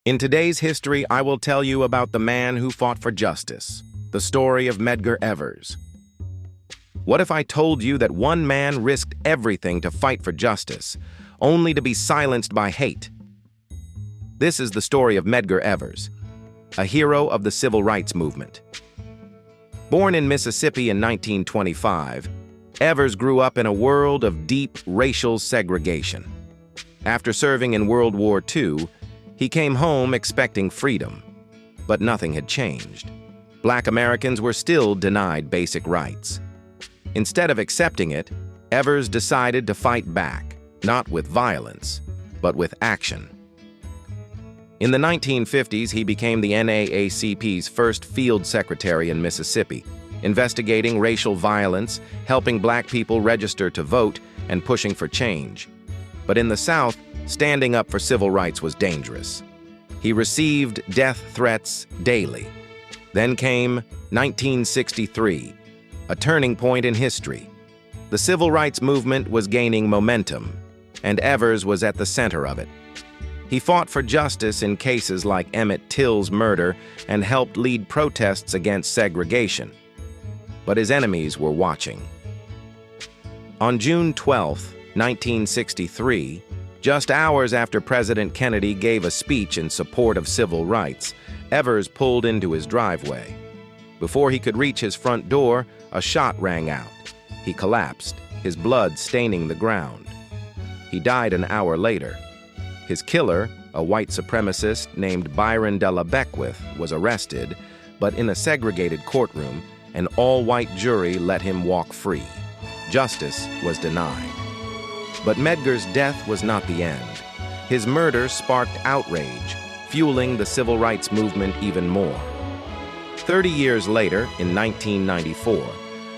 In today's history, I will tell you about the man who fought for justice, the story of Medgar Evers. What if I told you that one man risked everything to fight for justice, only to be silenced by hate? This is the story of Medgar Evers, a hero of the civil rights movement. Born in Mississippi in 1925, Evers grew up in a world of deep racial segregation. After serving in World War II, he came home expecting freedom, but nothing had changed. Black Americans were still denied basic rights. Instead of accepting it, Evers decided to fight back, not with violence, but with action. In the 1950s, he became the NAACP's first field secretary in Mississippi, investigating racial violence, helping black people register to vote, and pushing for change. But in the South, standing up for civil rights was dangerous. He received death threats daily. Then came 1963, a turning point in history. The civil rights movement was gaining momentum, and Evers was at the center of it. He fought for justice in cases like Emmett Till's murder and helped lead protests against segregation. But his enemies were watching. On June 12, 1963, just hours after President Kennedy gave a speech in support of civil rights, Evers pulled into his driveway. Before he could reach his front door, a shot rang out. He collapsed, his blood staining the ground. He died an hour later. His killer, a white supremacist named Byron de la Beckwith, was arrested, but in a segregated courtroom, an all-white jury let him walk free. Justice was denied. But Medgar's death was not the end. His murder sparked outrage, fueling the civil rights movement even more. 30 years later, in 1994,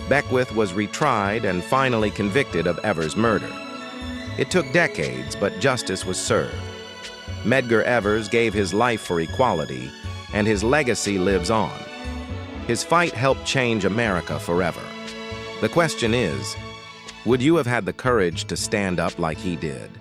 Beckwith was retried and finally convicted of Evers' murder. It took decades, but justice was served. Medgar Evers gave his life for equality, and his legacy lives on. His fight helped change America forever. The question is, would you have had the courage to stand up like he did?